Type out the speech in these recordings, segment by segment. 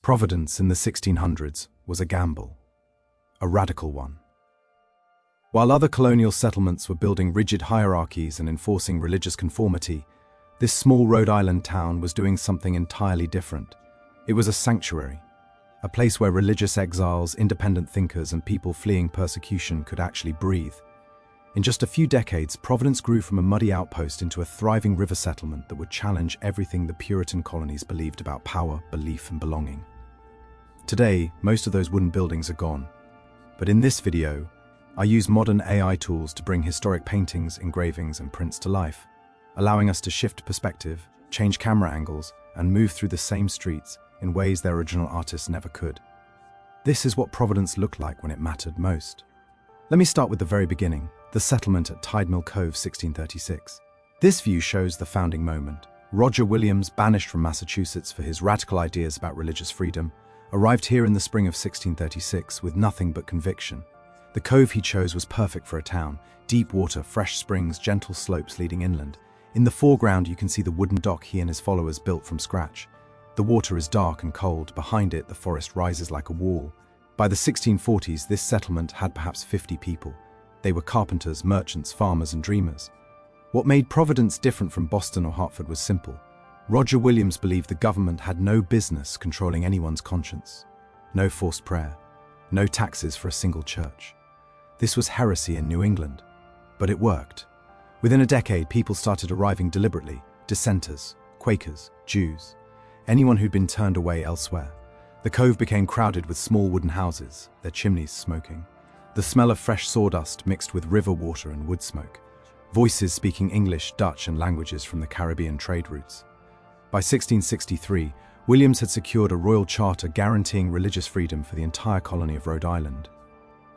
Providence in the 1600s was a gamble, a radical one. While other colonial settlements were building rigid hierarchies and enforcing religious conformity, this small Rhode Island town was doing something entirely different. It was a sanctuary, a place where religious exiles, independent thinkers, and people fleeing persecution could actually breathe. In just a few decades, Providence grew from a muddy outpost into a thriving river settlement that would challenge everything the Puritan colonies believed about power, belief, and belonging. Today, most of those wooden buildings are gone. But in this video, I use modern AI tools to bring historic paintings, engravings, and prints to life, allowing us to shift perspective, change camera angles, and move through the same streets in ways their original artists never could. This is what Providence looked like when it mattered most. Let me start with the very beginning, the settlement at Tidemill Cove, 1636. This view shows the founding moment. Roger Williams, banished from Massachusetts for his radical ideas about religious freedom, arrived here in the spring of 1636 with nothing but conviction. The cove he chose was perfect for a town: deep water, fresh springs, gentle slopes leading inland. In the foreground you can see the wooden dock he and his followers built from scratch. The water is dark and cold. Behind it, the forest rises like a wall. By the 1640s, this settlement had perhaps 50 people. They were carpenters, merchants, farmers, and dreamers. What made Providence different from Boston or Hartford was simple. Roger Williams believed the government had no business controlling anyone's conscience. No forced prayer. No taxes for a single church. This was heresy in New England. But it worked. Within a decade, people started arriving deliberately: dissenters, Quakers, Jews, anyone who'd been turned away elsewhere. The cove became crowded with small wooden houses, their chimneys smoking. The smell of fresh sawdust mixed with river water and wood smoke. Voices speaking English, Dutch, and languages from the Caribbean trade routes. By 1663, Williams had secured a royal charter guaranteeing religious freedom for the entire colony of Rhode Island.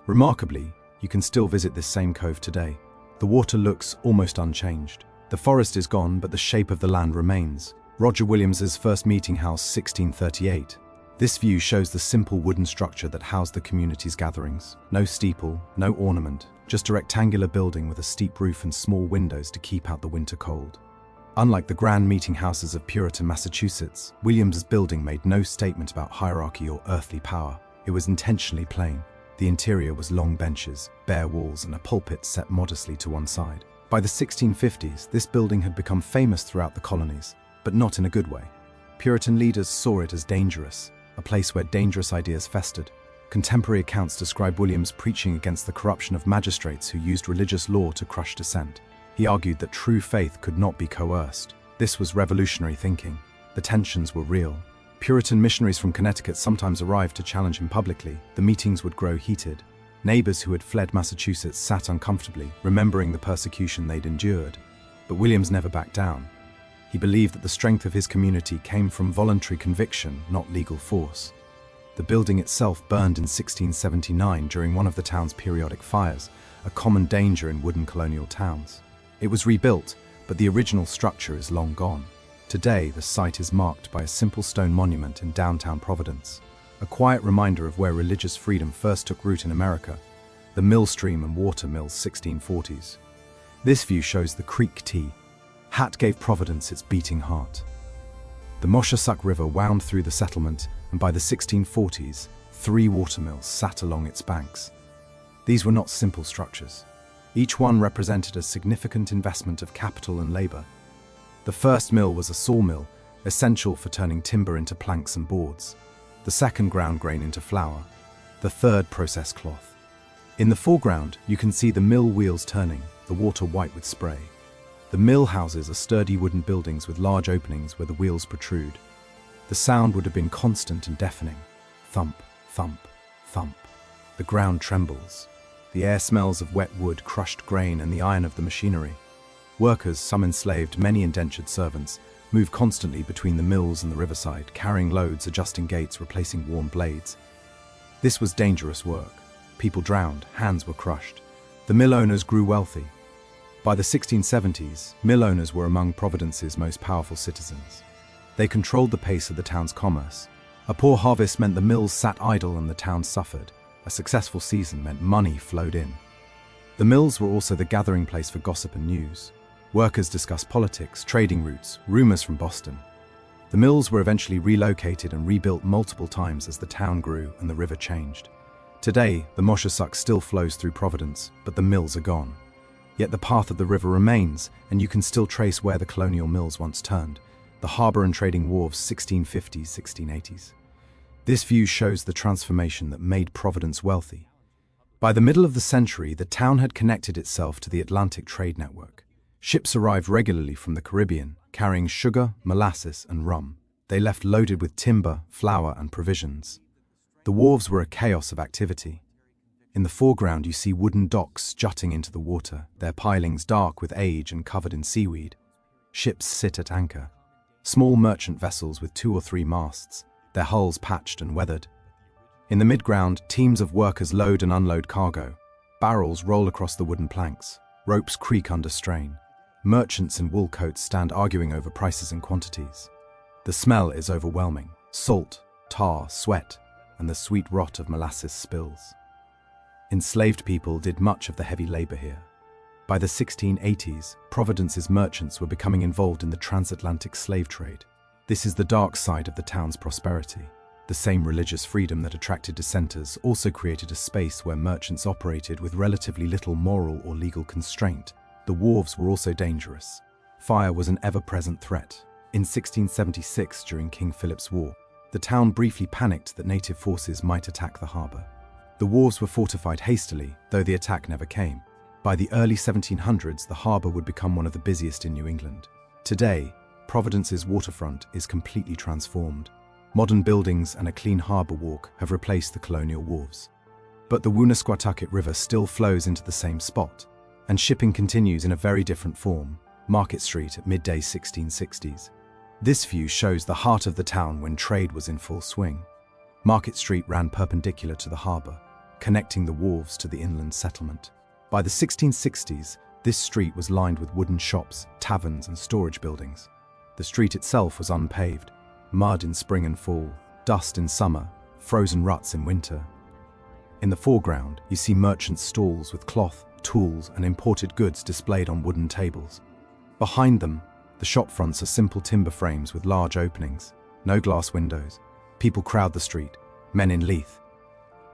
Remarkably, you can still visit this same cove today. The water looks almost unchanged. The forest is gone, but the shape of the land remains. Roger Williams's first meeting house, 1638. This view shows the simple wooden structure that housed the community's gatherings. No steeple, no ornament, just a rectangular building with a steep roof and small windows to keep out the winter cold. Unlike the grand meeting houses of Puritan Massachusetts, Williams's building made no statement about hierarchy or earthly power. It was intentionally plain. The interior was long benches, bare walls, and a pulpit set modestly to one side. By the 1650s, this building had become famous throughout the colonies, but not in a good way. Puritan leaders saw it as dangerous, a place where dangerous ideas festered. Contemporary accounts describe Williams preaching against the corruption of magistrates who used religious law to crush dissent. He argued that true faith could not be coerced. This was revolutionary thinking. The tensions were real. Puritan missionaries from Connecticut sometimes arrived to challenge him publicly. The meetings would grow heated. Neighbors who had fled Massachusetts sat uncomfortably, remembering the persecution they'd endured. But Williams never backed down. He believed that the strength of his community came from voluntary conviction, not legal force. The building itself burned in 1679 during one of the town's periodic fires, a common danger in wooden colonial towns. It was rebuilt, but the original structure is long gone. Today, the site is marked by a simple stone monument in downtown Providence, a quiet reminder of where religious freedom first took root in America, the Mill Stream and Water Mills 1640s. This view shows the Creek Tea. Hat gave Providence its beating heart. The Moshassuck River wound through the settlement, and by the 1640s, 3 watermills sat along its banks. These were not simple structures. Each one represented a significant investment of capital and labor. The first mill was a sawmill, essential for turning timber into planks and boards. The second ground grain into flour. The third processed cloth. In the foreground, you can see the mill wheels turning, the water white with spray. The mill houses are sturdy wooden buildings with large openings where the wheels protrude. The sound would have been constant and deafening. Thump, thump, thump. The ground trembles. The air smells of wet wood, crushed grain, and the iron of the machinery. Workers, some enslaved, many indentured servants, move constantly between the mills and the riverside, carrying loads, adjusting gates, replacing worn blades. This was dangerous work. People drowned, hands were crushed. The mill owners grew wealthy. By the 1670s, mill owners were among Providence's most powerful citizens. They controlled the pace of the town's commerce. A poor harvest meant the mills sat idle and the town suffered. A successful season meant money flowed in. The mills were also the gathering place for gossip and news. Workers discussed politics, trading routes, rumors from Boston. The mills were eventually relocated and rebuilt multiple times as the town grew and the river changed. Today, the Moshassuck still flows through Providence, but the mills are gone. Yet the path of the river remains, and you can still trace where the colonial mills once turned, the harbour and trading wharves 1650s, 1680s. This view shows the transformation that made Providence wealthy. By the middle of the century, the town had connected itself to the Atlantic trade network. Ships arrived regularly from the Caribbean, carrying sugar, molasses, and rum. They left loaded with timber, flour, and provisions. The wharves were a chaos of activity. In the foreground, you see wooden docks jutting into the water, their pilings dark with age and covered in seaweed. Ships sit at anchor. Small merchant vessels with 2 or 3 masts, their hulls patched and weathered. In the midground, teams of workers load and unload cargo. Barrels roll across the wooden planks. Ropes creak under strain. Merchants in wool coats stand arguing over prices and quantities. The smell is overwhelming. Salt, tar, sweat, and the sweet rot of molasses spills. Enslaved people did much of the heavy labor here. By the 1680s, Providence's merchants were becoming involved in the transatlantic slave trade. This is the dark side of the town's prosperity. The same religious freedom that attracted dissenters also created a space where merchants operated with relatively little moral or legal constraint. The wharves were also dangerous. Fire was an ever-present threat. In 1676, during King Philip's War, the town briefly panicked that native forces might attack the harbour. The wharves were fortified hastily, though the attack never came. By the early 1700s, the harbour would become one of the busiest in New England. Today, Providence's waterfront is completely transformed. Modern buildings and a clean harbour walk have replaced the colonial wharves. But the Woonasquatucket River still flows into the same spot, and shipping continues in a very different form, Market Street at midday 1660s. This view shows the heart of the town when trade was in full swing. Market Street ran perpendicular to the harbour, connecting the wharves to the inland settlement. By the 1660s, this street was lined with wooden shops, taverns, and storage buildings. The street itself was unpaved, mud in spring and fall, dust in summer, frozen ruts in winter. In the foreground, you see merchants' stalls with cloth, tools, and imported goods displayed on wooden tables. Behind them, the shop fronts are simple timber frames with large openings, no glass windows. People crowd the street, men in leith,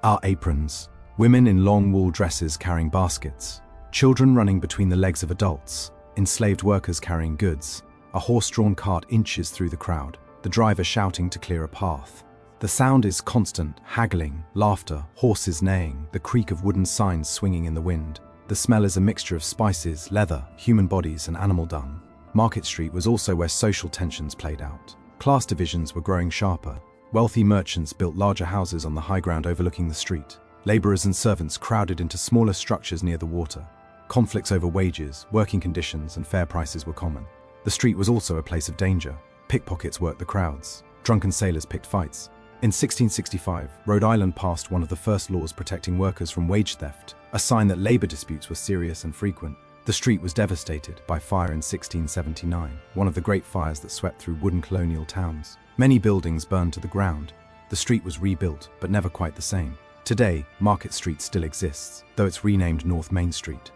our aprons, women in long wool dresses carrying baskets, children running between the legs of adults, enslaved workers carrying goods. A horse-drawn cart inches through the crowd, the driver shouting to clear a path. The sound is constant, haggling, laughter, horses neighing, the creak of wooden signs swinging in the wind. The smell is a mixture of spices, leather, human bodies, and animal dung. Market Street was also where social tensions played out. Class divisions were growing sharper. Wealthy merchants built larger houses on the high ground overlooking the street. Laborers and servants crowded into smaller structures near the water. Conflicts over wages, working conditions, and fair prices were common. The street was also a place of danger. Pickpockets worked the crowds. Drunken sailors picked fights. In 1665, Rhode Island passed one of the first laws protecting workers from wage theft, a sign that labor disputes were serious and frequent. The street was devastated by fire in 1679, one of the great fires that swept through wooden colonial towns. Many buildings burned to the ground. The street was rebuilt, but never quite the same. Today, Market Street still exists, though it's renamed North Main Street.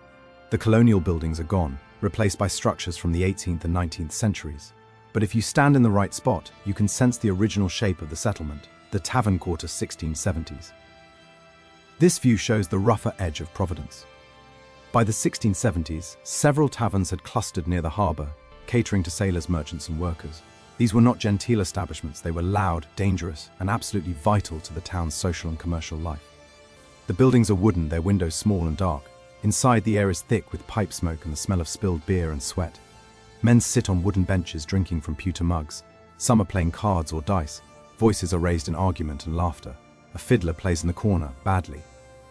The colonial buildings are gone, replaced by structures from the 18th and 19th centuries. But if you stand in the right spot, you can sense the original shape of the settlement, the Tavern Quarter 1670s. This view shows the rougher edge of Providence. By the 1670s, several taverns had clustered near the harbour, catering to sailors, merchants, and workers. These were not genteel establishments, they were loud, dangerous, and absolutely vital to the town's social and commercial life. The buildings are wooden, their windows small and dark. Inside, the air is thick with pipe smoke and the smell of spilled beer and sweat. Men sit on wooden benches drinking from pewter mugs. Some are playing cards or dice. Voices are raised in argument and laughter. A fiddler plays in the corner, badly.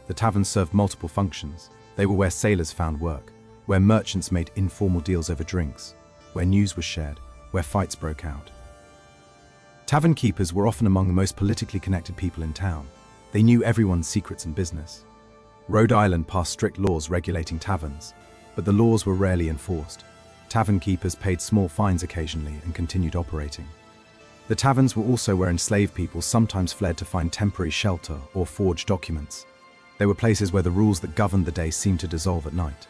The tavern served multiple functions. They were where sailors found work, where merchants made informal deals over drinks, where news was shared, where fights broke out. Tavern keepers were often among the most politically connected people in town. They knew everyone's secrets and business. Rhode Island passed strict laws regulating taverns, but the laws were rarely enforced. Tavern keepers paid small fines occasionally and continued operating. The taverns were also where enslaved people sometimes fled to find temporary shelter or forged documents. They were places where the rules that governed the day seemed to dissolve at night.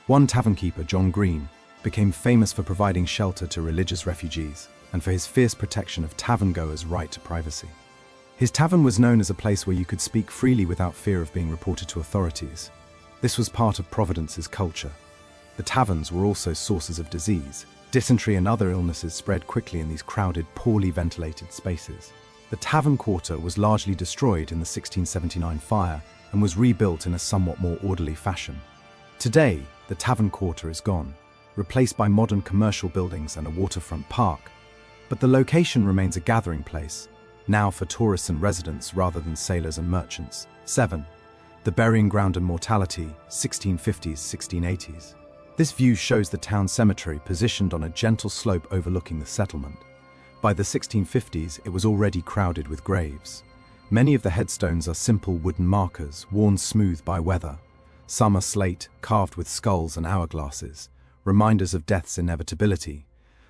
One tavern keeper, John Green, became famous for providing shelter to religious refugees, and for his fierce protection of tavern-goers' right to privacy. His tavern was known as a place where you could speak freely without fear of being reported to authorities. This was part of Providence's culture. The taverns were also sources of disease. Dysentery and other illnesses spread quickly in these crowded, poorly ventilated spaces. The tavern quarter was largely destroyed in the 1679 fire and was rebuilt in a somewhat more orderly fashion. Today, the tavern quarter is gone, replaced by modern commercial buildings and a waterfront park. But the location remains a gathering place, now for tourists and residents rather than sailors and merchants. 7. The burying ground and mortality, 1650s-1680s. This view shows the town cemetery positioned on a gentle slope overlooking the settlement. By the 1650s, it was already crowded with graves. Many of the headstones are simple wooden markers, worn smooth by weather. Some are slate, carved with skulls and hourglasses, reminders of death's inevitability.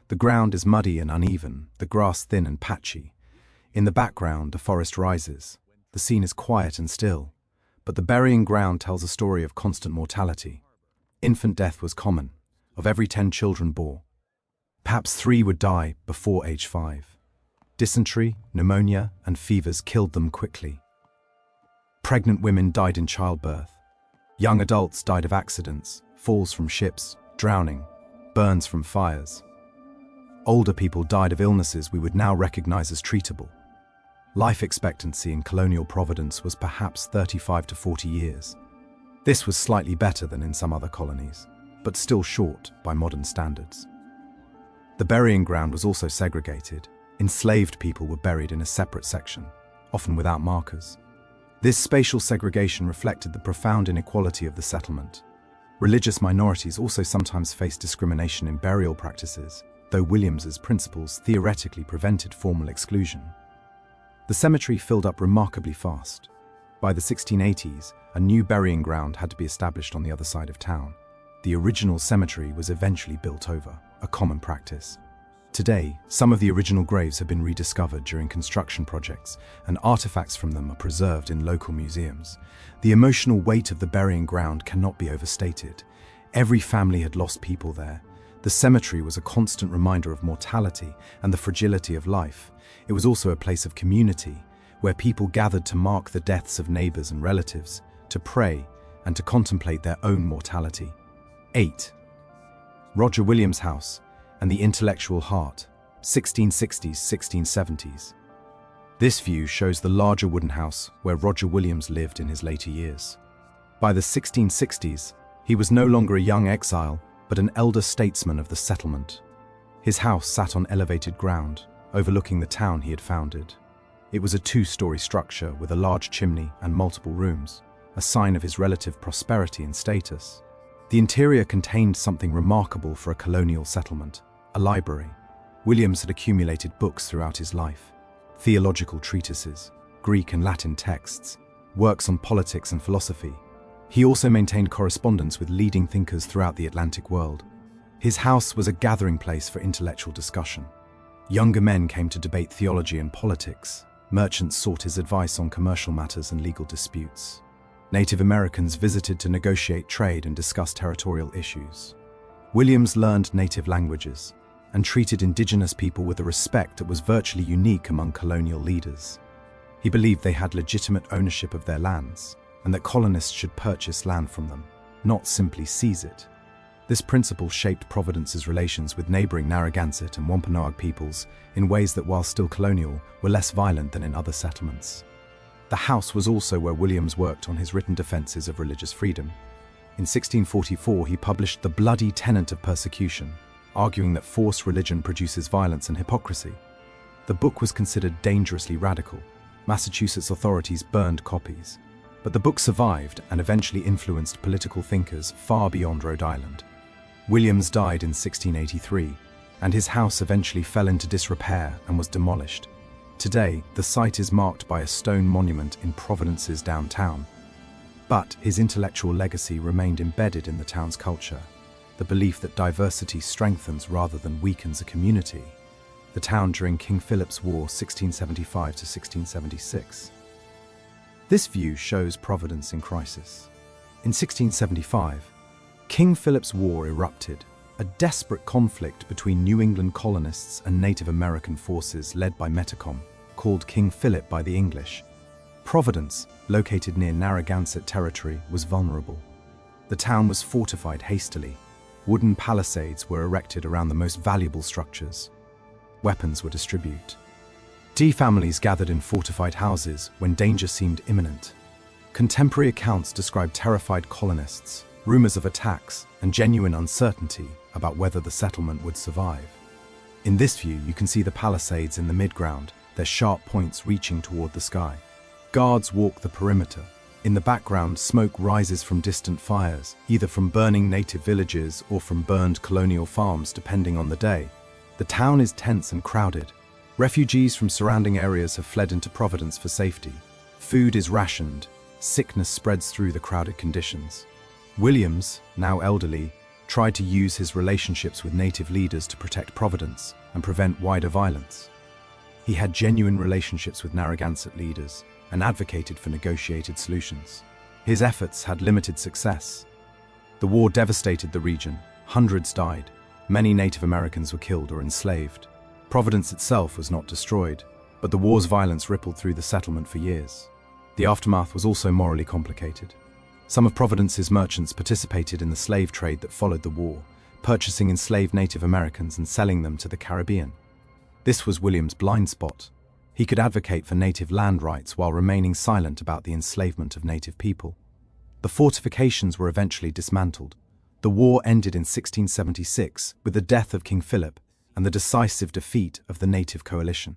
The ground is muddy and uneven, the grass thin and patchy. In the background, a forest rises. The scene is quiet and still, but the burying ground tells a story of constant mortality. Infant death was common. Of every 10 children born, perhaps 3 would die before age 5. Dysentery, pneumonia, and fevers killed them quickly. Pregnant women died in childbirth. Young adults died of accidents, falls from ships, drowning, burns from fires. Older people died of illnesses we would now recognize as treatable. Life expectancy in colonial Providence was perhaps 35 to 40 years. This was slightly better than in some other colonies, but still short by modern standards. The burying ground was also segregated. Enslaved people were buried in a separate section, often without markers. This spatial segregation reflected the profound inequality of the settlement. Religious minorities also sometimes faced discrimination in burial practices, though Williams's principles theoretically prevented formal exclusion. The cemetery filled up remarkably fast. By the 1680s, a new burying ground had to be established on the other side of town. The original cemetery was eventually built over, a common practice. Today, some of the original graves have been rediscovered during construction projects, and artifacts from them are preserved in local museums. The emotional weight of the burying ground cannot be overstated. Every family had lost people there. The cemetery was a constant reminder of mortality and the fragility of life. It was also a place of community, where people gathered to mark the deaths of neighbors and relatives, to pray, and to contemplate their own mortality. 8. Roger Williams' House and the Intellectual Heart, 1660s-1670s. This view shows the larger wooden house where Roger Williams lived in his later years. By the 1660s, he was no longer a young exile, but an elder statesman of the settlement. His house sat on elevated ground, overlooking the town he had founded. It was a 2-story structure with a large chimney and multiple rooms, a sign of his relative prosperity and status. The interior contained something remarkable for a colonial settlement, a library. Williams had accumulated books throughout his life: theological treatises, Greek and Latin texts, works on politics and philosophy. He also maintained correspondence with leading thinkers throughout the Atlantic world. His house was a gathering place for intellectual discussion. Younger men came to debate theology and politics. Merchants sought his advice on commercial matters and legal disputes. Native Americans visited to negotiate trade and discuss territorial issues. Williams learned native languages and treated indigenous people with a respect that was virtually unique among colonial leaders. He believed they had legitimate ownership of their lands, and that colonists should purchase land from them, not simply seize it. This principle shaped Providence's relations with neighboring Narragansett and Wampanoag peoples in ways that, while still colonial, were less violent than in other settlements. The house was also where Williams worked on his written defenses of religious freedom. In 1644, he published The Bloody Tenet of Persecution, arguing that false religion produces violence and hypocrisy. The book was considered dangerously radical. Massachusetts authorities burned copies. But the book survived and eventually influenced political thinkers far beyond Rhode Island. Williams died in 1683, and his house eventually fell into disrepair and was demolished. Today, the site is marked by a stone monument in Providence's downtown. But his intellectual legacy remained embedded in the town's culture, the belief that diversity strengthens rather than weakens a community. The town during King Philip's War, 1675 to 1676. This view shows Providence in crisis. In 1675, King Philip's War erupted, a desperate conflict between New England colonists and Native American forces led by Metacom, called King Philip by the English. Providence, located near Narragansett territory, was vulnerable. The town was fortified hastily. Wooden palisades were erected around the most valuable structures. Weapons were distributed. Families gathered in fortified houses when danger seemed imminent. Contemporary accounts describe terrified colonists, rumors of attacks, and genuine uncertainty about whether the settlement would survive. In this view, you can see the palisades in the midground, their sharp points reaching toward the sky. Guards walk the perimeter. In the background, smoke rises from distant fires, either from burning native villages or from burned colonial farms, depending on the day. The town is tense and crowded. Refugees from surrounding areas have fled into Providence for safety. Food is rationed. Sickness spreads through the crowded conditions. Williams, now elderly, tried to use his relationships with native leaders to protect Providence and prevent wider violence. He had genuine relationships with Narragansett leaders and advocated for negotiated solutions. His efforts had limited success. The war devastated the region. Hundreds died. Many Native Americans were killed or enslaved. Providence itself was not destroyed, but the war's violence rippled through the settlement for years. The aftermath was also morally complicated. Some of Providence's merchants participated in the slave trade that followed the war, purchasing enslaved Native Americans and selling them to the Caribbean. This was William's blind spot. He could advocate for native land rights while remaining silent about the enslavement of native people. The fortifications were eventually dismantled. The war ended in 1676 with the death of King Philip and the decisive defeat of the native coalition.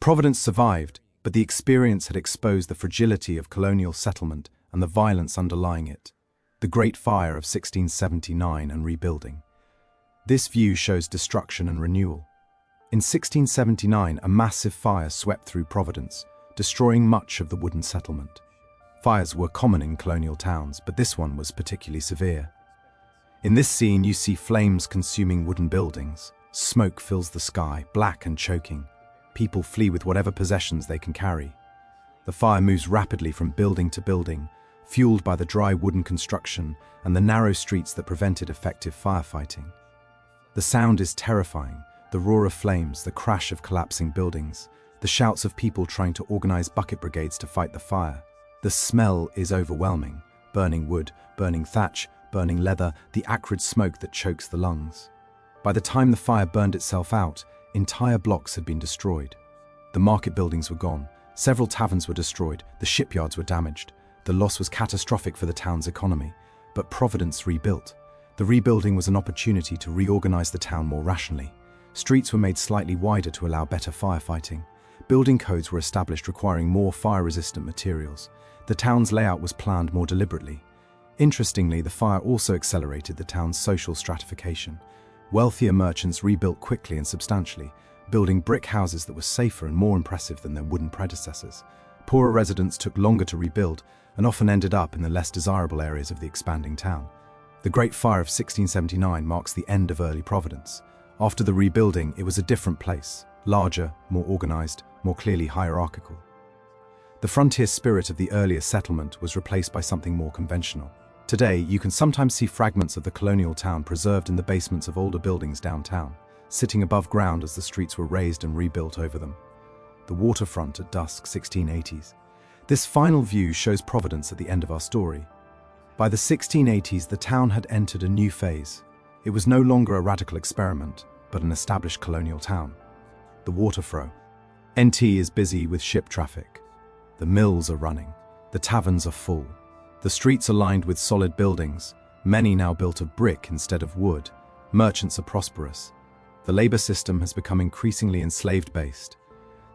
Providence survived, but the experience had exposed the fragility of colonial settlement and the violence underlying it. The Great Fire of 1679 and rebuilding. This view shows destruction and renewal. In 1679, a massive fire swept through Providence, destroying much of the wooden settlement. Fires were common in colonial towns, but this one was particularly severe. In this scene, you see flames consuming wooden buildings. Smoke fills the sky, black and choking. People flee with whatever possessions they can carry. The fire moves rapidly from building to building, fueled by the dry wooden construction and the narrow streets that prevented effective firefighting. The sound is terrifying, the roar of flames, the crash of collapsing buildings, the shouts of people trying to organize bucket brigades to fight the fire. The smell is overwhelming, burning wood, burning thatch, burning leather, the acrid smoke that chokes the lungs. By the time the fire burned itself out, entire blocks had been destroyed. The market buildings were gone, several taverns were destroyed, the shipyards were damaged. The loss was catastrophic for the town's economy, but Providence rebuilt. The rebuilding was an opportunity to reorganize the town more rationally. Streets were made slightly wider to allow better firefighting. Building codes were established requiring more fire-resistant materials. The town's layout was planned more deliberately. Interestingly, the fire also accelerated the town's social stratification. Wealthier merchants rebuilt quickly and substantially, building brick houses that were safer and more impressive than their wooden predecessors. Poorer residents took longer to rebuild and often ended up in the less desirable areas of the expanding town. The Great Fire of 1679 marks the end of early Providence. After the rebuilding, it was a different place, larger, more organized, more clearly hierarchical. The frontier spirit of the earlier settlement was replaced by something more conventional. Today, you can sometimes see fragments of the colonial town preserved in the basements of older buildings downtown, sitting above ground as the streets were raised and rebuilt over them. The waterfront at dusk, 1680s. This final view shows Providence at the end of our story. By the 1680s, the town had entered a new phase. It was no longer a radical experiment, but an established colonial town. The waterfront. NT is busy with ship traffic. The mills are running. The taverns are full. The streets are lined with solid buildings, many now built of brick instead of wood. Merchants are prosperous. The labor system has become increasingly enslaved-based.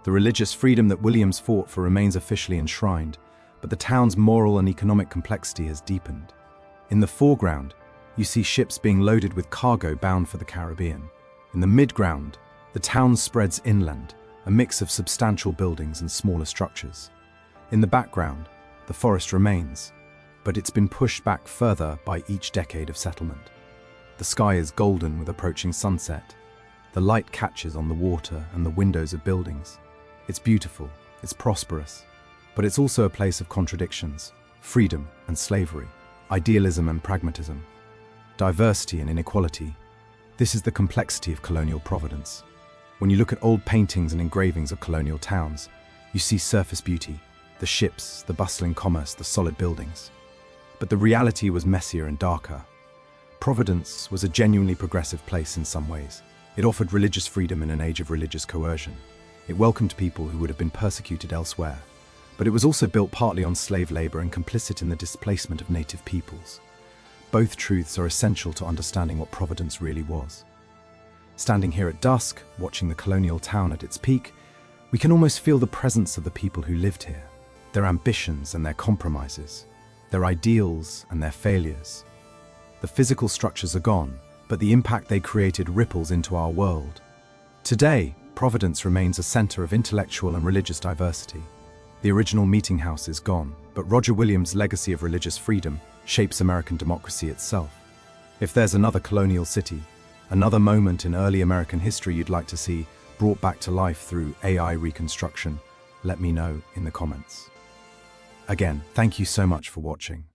The religious freedom that Williams fought for remains officially enshrined, but the town's moral and economic complexity has deepened. In the foreground, you see ships being loaded with cargo bound for the Caribbean. In the midground, the town spreads inland, a mix of substantial buildings and smaller structures. In the background, the forest remains, but it's been pushed back further by each decade of settlement. The sky is golden with approaching sunset. The light catches on the water and the windows of buildings. It's beautiful, it's prosperous, but it's also a place of contradictions, freedom and slavery, idealism and pragmatism, diversity and inequality. This is the complexity of colonial Providence. When you look at old paintings and engravings of colonial towns, you see surface beauty, the ships, the bustling commerce, the solid buildings. But the reality was messier and darker. Providence was a genuinely progressive place in some ways. It offered religious freedom in an age of religious coercion. It welcomed people who would have been persecuted elsewhere. But it was also built partly on slave labor and complicit in the displacement of native peoples. Both truths are essential to understanding what Providence really was. Standing here at dusk, watching the colonial town at its peak, we can almost feel the presence of the people who lived here, their ambitions and their compromises, their ideals and their failures. The physical structures are gone, but the impact they created ripples into our world. Today, Providence remains a center of intellectual and religious diversity. The original meeting house is gone, but Roger Williams' legacy of religious freedom shapes American democracy itself. If there's another colonial city, another moment in early American history you'd like to see brought back to life through AI reconstruction, let me know in the comments. Again, thank you so much for watching.